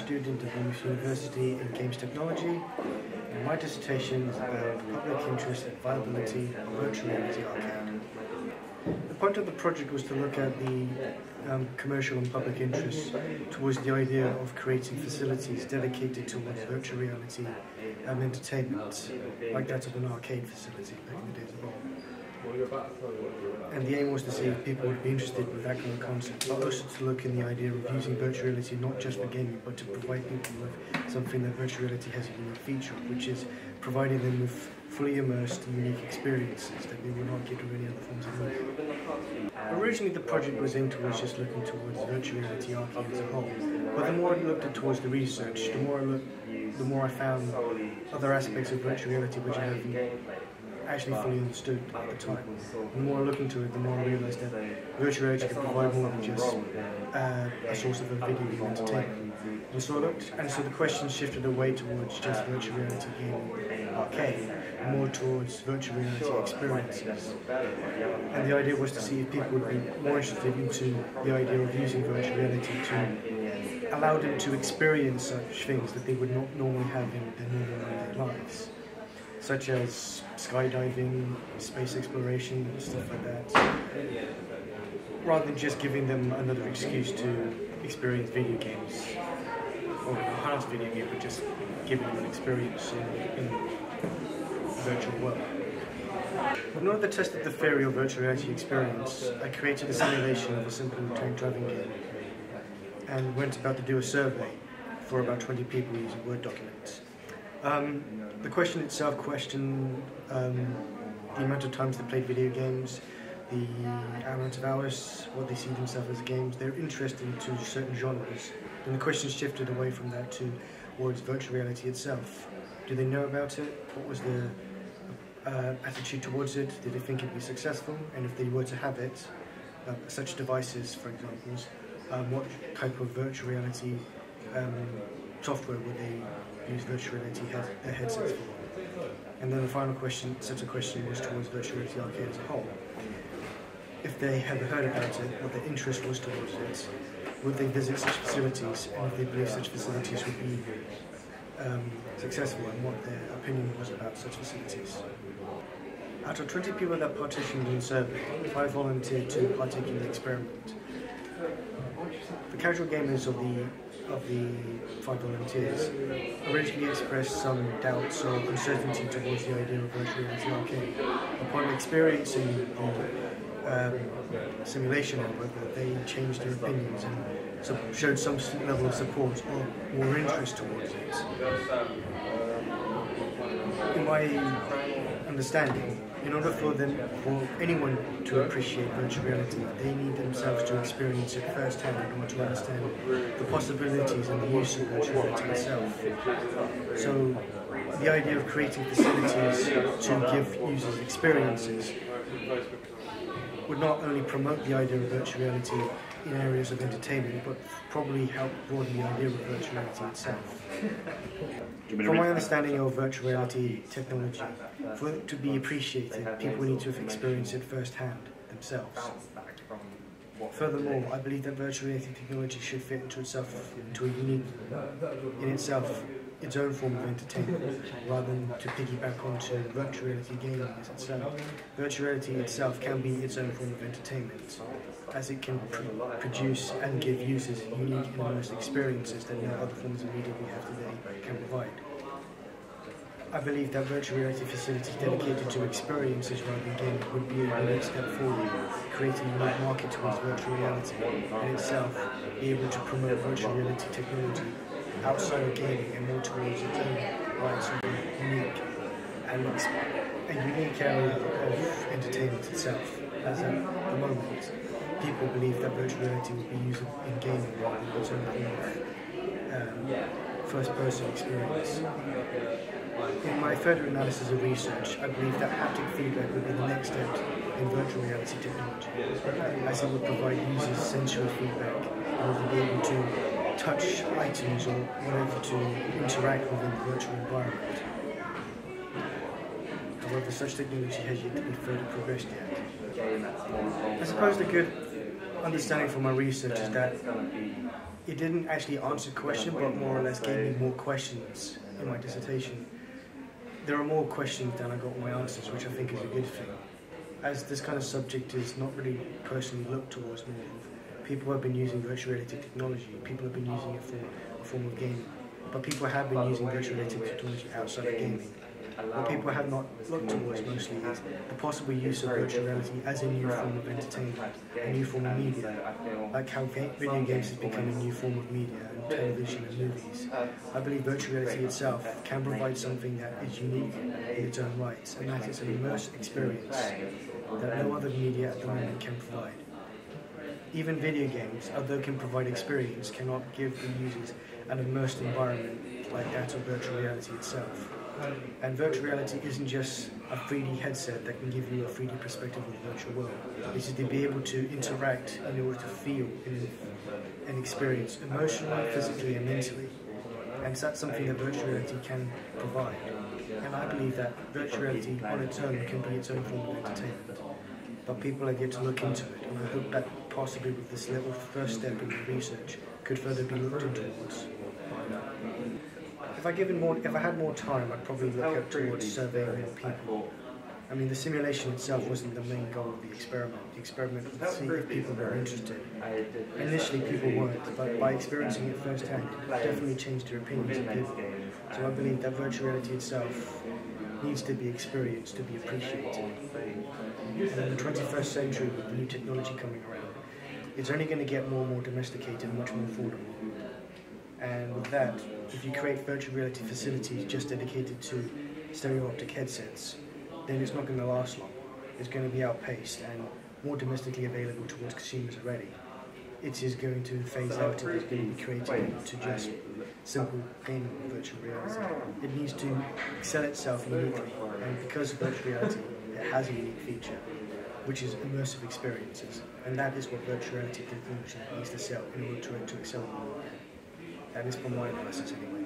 student at Brooke University in Games Technology, and my dissertation is about public interest and viability of virtual reality arcade. The point of the project was to look at the commercial and public interest towards the idea of creating facilities dedicated towards virtual reality entertainment, like that of an arcade facility back in the days of old. And the aim was to see if people would be interested with that kind of concept, but also to look in the idea of using virtual reality not just for gaming, but to provide people with something that virtual reality has a unique feature, which is providing them with fully immersed and unique experiences that they would not get with any other forms of media. Originally the project was aimed towards just looking towards virtual reality arcade as a whole, but the more I looked towards the research, the more I found other aspects of virtual reality which I haven't actually fully understood at the time. The more I look into it, the more I realised that virtual reality could provide more than just a source of a video game entertainment. And so the question shifted away towards just virtual reality gaming arcade, and more towards virtual reality experiences. And the idea was to see if people would be more interested into the idea of using virtual reality to allow them to experience such things that they would not normally have in their normal everyday lives, such as skydiving, space exploration, and stuff like that, rather than just giving them another excuse to experience video games, or enhance video game, but just giving them an experience in the virtual world. In order to test the theory of virtual reality experience, I created a simulation of a simple train driving game and went about to do a survey for about 20 people using Word documents. The question itself questioned the amount of times they played video games, the amount of hours, what they see themselves as games, their interest into certain genres. And the question shifted away from that towards virtual reality itself. Do they know about it? What was their attitude towards it? Did they think it'd be successful? And if they were to have it, such devices, for example, what type of virtual reality software would they use virtual reality headsets for? And then the final set of questions was towards virtual reality arcade as a whole. If they had heard about it, what their interest was towards it, would they visit such facilities, and if they believe such facilities would be successful, and what their opinion was about such facilities. Out of 20 people that partitioned in the survey, 5 volunteered to partake in the experiment. The casual gamers of the 5 volunteers originally expressed some doubts or uncertainty towards the idea of virtual reality arcade. Upon experiencing the simulation, however, they changed their opinions and showed some level of support or more interest towards it. In my understanding, in order for anyone to appreciate virtual reality, they need themselves to experience it firsthand in order to understand the possibilities and the use of virtual reality itself. So the idea of creating facilities to give users experiences would not only promote the idea of virtual reality in areas of entertainment, but probably help broaden the idea of virtual reality itself. From my understanding of virtual reality technology, for it to be appreciated, people need to have experienced it firsthand themselves. Furthermore, I believe that virtual reality technology should fit into a unique, in itself, its own form of entertainment, rather than to piggyback onto virtual reality gaming as itself. Virtual reality itself can be its own form of entertainment, as it can produce and give users unique and immersive experiences that no other forms of media we have today can provide. I believe that virtual reality facilities dedicated to experiences rather than gaming would be a unique step forward, creating a unique market towards virtual reality, and itself be able to promote virtual reality technology outside of gaming and more towards its own rights of a unique area of entertainment itself. As at the moment, people believe that virtual reality would be used in gaming rather than its own form of first-person experience. In my further analysis of research, I believe that haptic feedback would be the next step in virtual reality technology, as it would provide users sensual feedback in order to be able to touch items or whatever to interact within the virtual environment. However, such technology has yet to be further progressed yet. I suppose the good understanding from my research is that it didn't actually answer the question, but more or less gave me more questions in my dissertation. There are more questions than I got my answers, which I think is a good thing. As this kind of subject is not really personally looked towards more of, people have been using virtual reality technology, people have been using it for a form of gaming, but people have been using virtual reality technology outside of gaming. What people have not looked towards mostly is the possible use of virtual reality as a new form of entertainment, a new form of media, like how video games has become a new form of media, and television and movies. I believe virtual reality itself can provide something that is unique in its own rights, and that is an immersive experience that no other media at the moment can provide. Even video games, although can provide experience, cannot give the users an immersed environment like that of virtual reality itself. And virtual reality isn't just a 3D headset that can give you a 3D perspective of the virtual world. It is to be able to interact in order to feel and experience emotionally, physically and mentally. And that's something that virtual reality can provide. And I believe that virtual reality on its own can be its own form of entertainment. But people are yet to look into it, and I hope that possibly with this little first step in the research could further be looked into towards. If I had more time, I'd probably look at towards surveying more people. I mean, the simulation itself wasn't the main goal of the experiment. The experiment was to see if people were interested. Initially, people weren't, but by experiencing it firsthand, it definitely changed their opinions of people. So I believe that virtual reality itself needs to be experienced to be appreciated. And in the 21st century, with the new technology coming around, it's only going to get more and more domesticated and much more affordable. And with that, if you create virtual reality facilities just dedicated to stereo-optic headsets, then it's not going to last long. It's going to be outpaced and more domestically available towards consumers already. It is going to phase out and it's going to be created to just simple gaming virtual reality. It needs to excel itself uniquely, and because of virtual reality, it has a unique feature, which is immersive experiences. And that is what virtual reality technology needs to sell in order to excel in the market. That is from my analysis anyway.